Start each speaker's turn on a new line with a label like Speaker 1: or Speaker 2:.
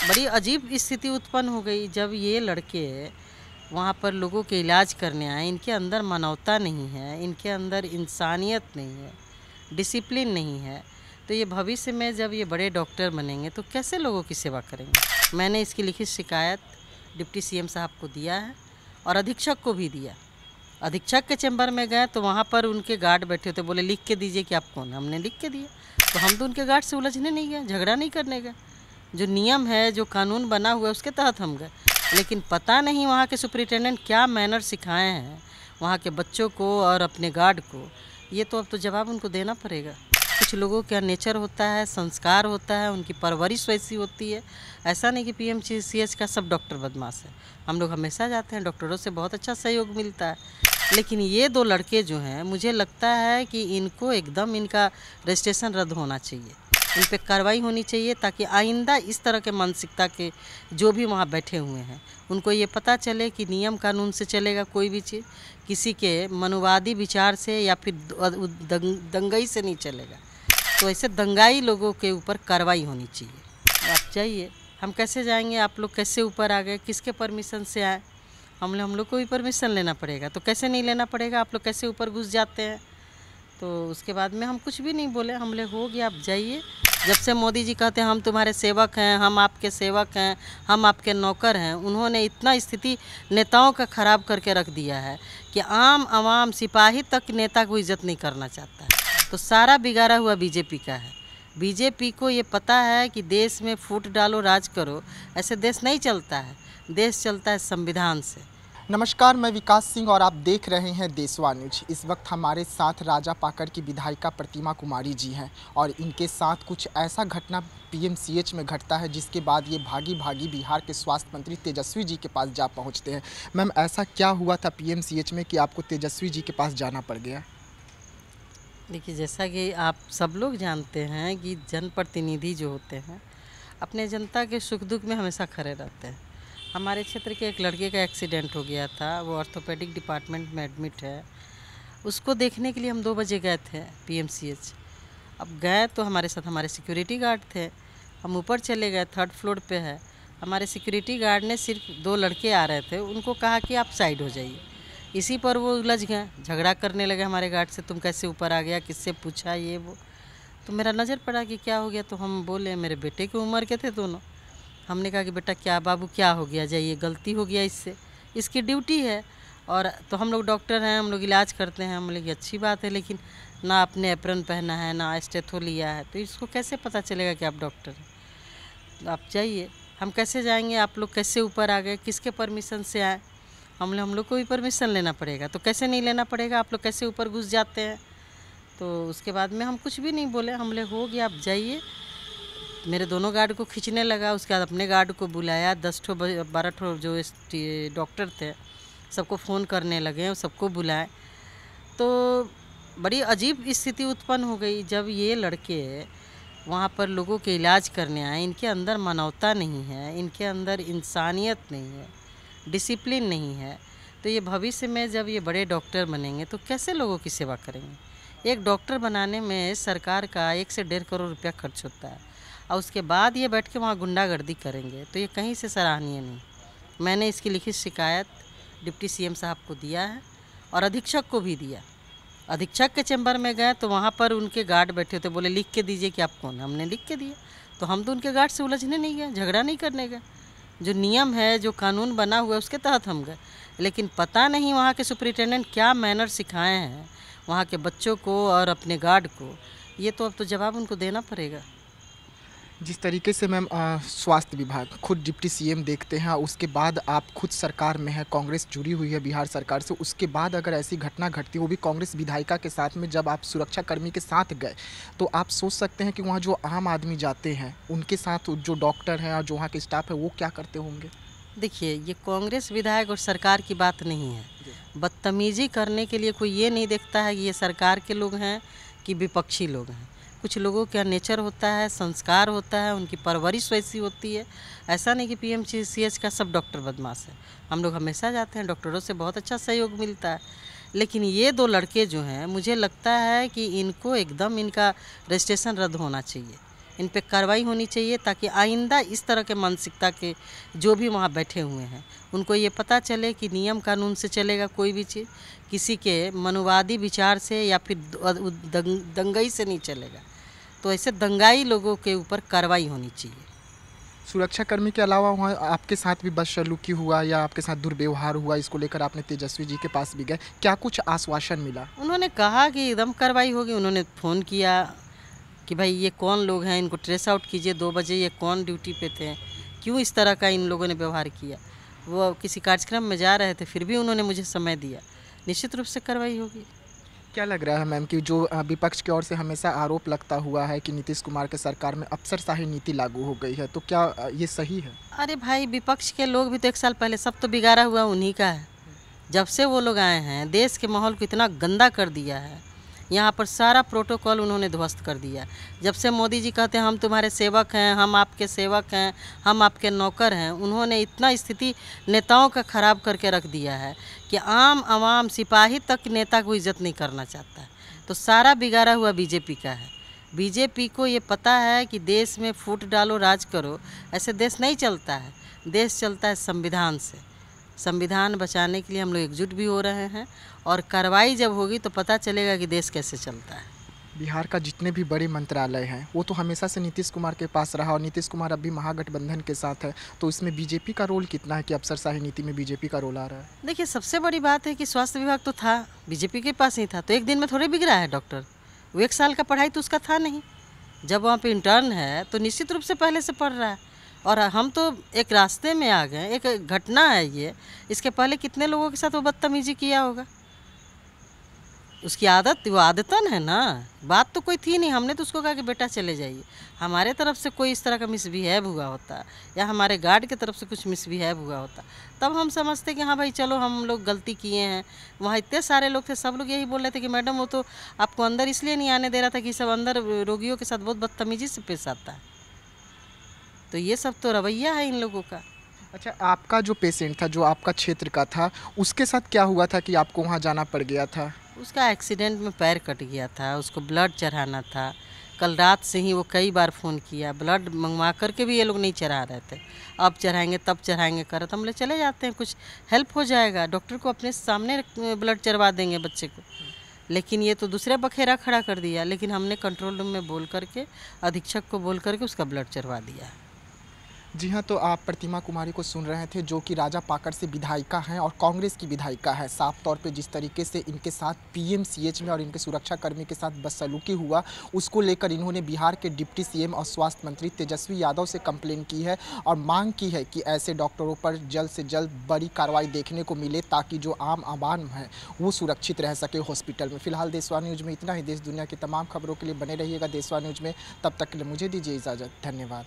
Speaker 1: बड़ी अजीब स्थिति उत्पन्न हो गई जब ये लड़के वहाँ पर लोगों के इलाज करने आए। इनके अंदर मानवता नहीं है, इनके अंदर इंसानियत नहीं है, डिसिप्लिन नहीं है। तो ये भविष्य में जब ये बड़े डॉक्टर बनेंगे तो कैसे लोगों की सेवा करेंगे। मैंने इसकी लिखित शिकायत डिप्टी सीएम साहब को दिया है और अधीक्षक को भी दिया। अधीक्षक के चैम्बर में गए तो वहाँ पर उनके गार्ड बैठे थे, बोले लिख के दीजिए कि आप कौन। हमने लिख के दिया, तो हम तो उनके गार्ड से उलझने नहीं गए, झगड़ा नहीं करने गए। जो नियम है, जो कानून बना हुआ है उसके तहत हम गए। लेकिन पता नहीं वहाँ के सुपरिटेंडेंट क्या मैनर सिखाए हैं वहाँ के बच्चों को और अपने गार्ड को। ये तो अब तो जवाब उनको देना पड़ेगा। कुछ लोगों का नेचर होता है, संस्कार होता है, उनकी परवरिश वैसी होती है। ऐसा नहीं कि पीएमसीएच का सब डॉक्टर बदमाश है। हम लोग हमेशा जाते हैं, डॉक्टरों से बहुत अच्छा सहयोग मिलता है। लेकिन ये दो लड़के जो हैं, मुझे लगता है कि इनको एकदम इनका रजिस्ट्रेशन रद्द होना चाहिए, इन पे कार्रवाई होनी चाहिए, ताकि आइंदा इस तरह के मानसिकता के जो भी वहाँ बैठे हुए हैं उनको ये पता चले कि नियम कानून से चलेगा कोई भी चीज़, किसी के मनुवादी विचार से या फिर दंगाई से नहीं चलेगा। तो ऐसे दंगाई लोगों के ऊपर कार्रवाई होनी चाहिए। आप जाइए, हम कैसे जाएंगे, आप लोग कैसे ऊपर आ गए, किसके परमिशन से आए। हम लोग को भी परमिशन लेना पड़ेगा, तो कैसे नहीं लेना पड़ेगा, आप लोग कैसे ऊपर घुस जाते हैं। तो उसके बाद में हम कुछ भी नहीं बोले, हमले हो गया, आप जाइए। जब से मोदी जी कहते हैं हम तुम्हारे सेवक हैं, हम आपके सेवक हैं, हम आपके नौकर हैं, उन्होंने इतना स्थिति नेताओं का ख़राब करके रख दिया है कि आम आवाम सिपाही तक नेता को इज्जत नहीं करना चाहता है। तो सारा बिगाड़ा हुआ बीजेपी का है। बीजेपी को ये पता है कि देश में फूट डालो, राज करो, ऐसे देश नहीं चलता है। देश चलता है संविधान से।
Speaker 2: नमस्कार, मैं विकास सिंह और आप देख रहे हैं देशवा न्यूज। इस वक्त हमारे साथ राजा पाकड़ की विधायिका प्रतिमा कुमारी जी हैं और इनके साथ कुछ ऐसा घटना पीएमसीएच में घटता है जिसके बाद ये भागी भागी बिहार के स्वास्थ्य मंत्री तेजस्वी जी के पास जा पहुंचते हैं। मैम, ऐसा क्या हुआ था पीएमसीएच में कि आपको तेजस्वी जी के पास जाना पड़ गया?
Speaker 1: देखिए, जैसा कि आप सब लोग जानते हैं कि जनप्रतिनिधि जो होते हैं अपने जनता के सुख दुख में हमेशा खड़े रहते हैं। हमारे क्षेत्र के एक लड़के का एक्सीडेंट हो गया था, वो ऑर्थोपेडिक डिपार्टमेंट में एडमिट है। उसको देखने के लिए हम 2 बजे गए थे पीएमसीएच। अब गए तो हमारे साथ हमारे सिक्योरिटी गार्ड थे। हम ऊपर चले गए, 3rd फ्लोर पे है। हमारे सिक्योरिटी गार्ड ने सिर्फ 2 लड़के आ रहे थे, उनको कहा कि आप साइड हो जाइए। इसी पर वो उलझ गए, झगड़ा करने लगे हमारे गार्ड से, तुम कैसे ऊपर आ गया, किससे पूछा, ये वो। तो मेरा नज़र पड़ा कि क्या हो गया, तो हम बोले, मेरे बेटे की उम्र के थे दोनों। हमने कहा कि बेटा क्या बाबू क्या हो गया, जाइए, गलती हो गया, इससे इसकी ड्यूटी है। और तो हम लोग डॉक्टर हैं, हम लोग इलाज करते हैं। हम लोग अच्छी बात है, लेकिन ना आपने एप्रन पहना है, ना स्टेथो लिया है, तो इसको कैसे पता चलेगा कि आप डॉक्टर हैं। तो आप जाइए, हम कैसे जाएंगे, आप लोग कैसे ऊपर आ गए, किसके परमिशन से आए। हम लोग को भी परमिशन लेना पड़ेगा, तो कैसे नहीं लेना पड़ेगा, आप लोग कैसे ऊपर घुस जाते हैं। तो उसके बाद में हम कुछ भी नहीं बोले, हमले हो गया, आप जाइए। मेरे दोनों गार्ड को खींचने लगा, उसके बाद अपने गार्ड को बुलाया, 10-12 जो डॉक्टर थे सबको फ़ोन करने लगे, सबको बुलाए। तो बड़ी अजीब स्थिति उत्पन्न हो गई जब ये लड़के वहाँ पर लोगों के इलाज करने आए। इनके अंदर मानवता नहीं है, इनके अंदर इंसानियत नहीं है, डिसिप्लिन नहीं है। तो ये भविष्य में जब ये बड़े डॉक्टर बनेंगे तो कैसे लोगों की सेवा करेंगे। एक डॉक्टर बनाने में सरकार का 1 से 1.5 करोड़ रुपया खर्च होता है, और उसके बाद ये बैठ के वहाँ गुंडागर्दी करेंगे, तो ये कहीं से सराहनीय नहीं। मैंने इसकी लिखित शिकायत डिप्टी सीएम साहब को दिया है और अधीक्षक को भी दिया। अधीक्षक के चैम्बर में गए तो वहाँ पर उनके गार्ड बैठे थे, बोले लिख के दीजिए कि आप कौन। हमने लिख के दिया, तो हम तो उनके गार्ड से उलझने नहीं गए, झगड़ा नहीं करने गए। जो नियम है, जो कानून बना हुआ है उसके तहत हम गए। लेकिन पता नहीं वहाँ के सुपरिटेंडेंट क्या मैनर सिखाए हैं वहाँ के बच्चों को और अपने गार्ड को। ये तो अब तो जवाब उनको देना पड़ेगा।
Speaker 2: जिस तरीके से मैम स्वास्थ्य विभाग खुद डिप्टी सीएम देखते हैं, उसके बाद आप खुद सरकार में हैं, कांग्रेस जुड़ी हुई है बिहार सरकार से, उसके बाद अगर ऐसी घटना घटती, वो भी कांग्रेस विधायिका के साथ में, जब आप सुरक्षा कर्मी के साथ गए, तो आप सोच सकते हैं कि वहाँ जो आम आदमी जाते हैं उनके साथ जो डॉक्टर हैं और जो वहाँ के स्टाफ है वो क्या करते होंगे।
Speaker 1: देखिए, ये कांग्रेस विधायक और सरकार की बात नहीं है। बदतमीजी करने के लिए कोई ये नहीं देखता है कि ये सरकार के लोग हैं कि विपक्षी लोग हैं। कुछ लोगों का नेचर होता है, संस्कार होता है, उनकी परवरिश वैसी होती है। ऐसा नहीं कि पीएमसीएच का सब डॉक्टर बदमाश है। हम लोग हमेशा जाते हैं, डॉक्टरों से बहुत अच्छा सहयोग मिलता है। लेकिन ये 2 लड़के जो हैं, मुझे लगता है कि इनको एकदम इनका रजिस्ट्रेशन रद्द होना चाहिए, इन पे कार्रवाई होनी चाहिए, ताकि आइंदा इस तरह के मानसिकता के जो भी वहाँ बैठे हुए हैं उनको ये पता चले कि नियम कानून से चलेगा कोई भी चीज़, किसी के मनुवादी विचार से या फिर दंगई से नहीं चलेगा। तो ऐसे दंगाई लोगों के ऊपर कार्रवाई होनी चाहिए।
Speaker 2: सुरक्षाकर्मी के अलावा वहाँ आपके साथ भी बदसलूकी हुआ या आपके साथ दुर्व्यवहार हुआ, इसको लेकर आपने तेजस्वी जी के पास भी गए, क्या कुछ आश्वासन मिला?
Speaker 1: उन्होंने कहा कि एकदम कार्रवाई होगी। उन्होंने फ़ोन किया कि भाई ये कौन लोग हैं, इनको ट्रेस आउट कीजिए, 2 बजे ये कौन ड्यूटी पे थे, क्यों इस तरह का इन लोगों ने व्यवहार किया। वो किसी कार्यक्रम में जा रहे थे, फिर भी उन्होंने मुझे समय दिया। निश्चित रूप से कार्रवाई होगी।
Speaker 2: क्या लग रहा है मैम कि जो विपक्ष की ओर से हमेशा आरोप लगता हुआ है कि नीतीश कुमार के सरकार में अफसरशाही नीति लागू हो गई है, तो क्या ये सही है?
Speaker 1: अरे भाई, विपक्ष के लोग भी तो 1 साल पहले सब तो बिगाड़ा हुआ उन्हीं का है। जब से वो लोग आए हैं देश के माहौल को इतना गंदा कर दिया है, यहाँ पर सारा प्रोटोकॉल उन्होंने ध्वस्त कर दिया। जब से मोदी जी कहते हैं हम तुम्हारे सेवक हैं, हम आपके सेवक हैं, हम आपके नौकर हैं, उन्होंने इतना स्थिति नेताओं का ख़राब करके रख दिया है कि आम आवाम सिपाही तक नेता को इज्जत नहीं करना चाहता है। तो सारा बिगाड़ा हुआ बीजेपी का है। बीजेपी को ये पता है कि देश में फूट डालो, राज करो, ऐसे देश नहीं चलता है। देश चलता है संविधान से। संविधान बचाने के लिए हम लोग एकजुट भी हो रहे हैं, और कार्रवाई जब होगी तो पता चलेगा कि देश कैसे चलता है।
Speaker 2: बिहार का जितने भी बड़े मंत्रालय हैं वो तो हमेशा से नीतीश कुमार के पास रहा, और नीतीश कुमार अभी महागठबंधन के साथ है, तो इसमें बीजेपी का रोल कितना है कि अफसरशाही नीति में बीजेपी का रोल आ रहा है?
Speaker 1: देखिए, सबसे बड़ी बात है कि स्वास्थ्य विभाग तो था, बीजेपी के पास ही था, तो एक दिन में थोड़े बिगड़ा है डॉक्टर। वो 1 साल का पढ़ाई तो उसका था नहीं। जब वहाँ पे इंटर्न है तो निश्चित रूप से पहले से पढ़ रहा है। और हम तो एक रास्ते में आ गए, एक घटना है ये। इसके पहले कितने लोगों के साथ वो बदतमीजी किया होगा। उसकी आदत, वो आदतन है ना। बात तो कोई थी नहीं, हमने तो उसको कहा कि बेटा चले जाइए। हमारे तरफ से कोई इस तरह का मिसबिहेव हुआ होता या हमारे गार्ड की तरफ से कुछ मिसबिहेव हुआ होता, तब हम समझते कि हाँ भाई चलो हम लोग गलती किए हैं। वहाँ इतने सारे लोग थे, सब लोग यही बोल रहे थे कि मैडम वो तो आपको अंदर इसलिए नहीं आने दे रहा था कि सब अंदर रोगियों के साथ बहुत बदतमीजी से पेश आता है। तो ये सब तो रवैया है इन लोगों का।
Speaker 2: अच्छा, आपका जो पेशेंट था, जो आपका क्षेत्र का था, उसके साथ क्या हुआ था कि आपको वहाँ जाना पड़ गया था?
Speaker 1: उसका एक्सीडेंट में पैर कट गया था, उसको ब्लड चढ़ाना था। कल रात से ही वो कई बार फ़ोन किया, ब्लड मंगवा करके भी ये लोग नहीं चढ़ा रहे थे। अब चढ़ाएंगे तब चढ़ाएंगे कर, तो हम लोग चले जाते हैं, कुछ हेल्प हो जाएगा, डॉक्टर को अपने सामने ब्लड चढ़वा देंगे बच्चे को। लेकिन ये तो दूसरे बखेरा खड़ा कर दिया। लेकिन हमने कंट्रोल रूम में बोल करके, अधीक्षक को बोल करके उसका ब्लड चढ़वा दिया।
Speaker 2: जी हाँ, तो आप प्रतिमा कुमारी को सुन रहे थे, जो कि राजापाकड़ से विधायिका हैं और कांग्रेस की विधायिका है। साफ तौर पे जिस तरीके से इनके साथ पीएमसीएच में और इनके सुरक्षाकर्मी के साथ बदसलूकी हुआ, उसको लेकर इन्होंने बिहार के डिप्टी सीएम और स्वास्थ्य मंत्री तेजस्वी यादव से कंप्लेन की है और मांग की है कि ऐसे डॉक्टरों पर जल्द से जल्द बड़ी कार्रवाई देखने को मिले, ताकि जो आम आवाम है वो सुरक्षित रह सके हॉस्पिटल में। फिलहाल देशवा न्यूज़ में इतना ही। देश दुनिया की तमाम खबरों के लिए बने रहिएगा देशवा न्यूज़ में। तब तक के लिए मुझे दीजिए इजाज़त। धन्यवाद।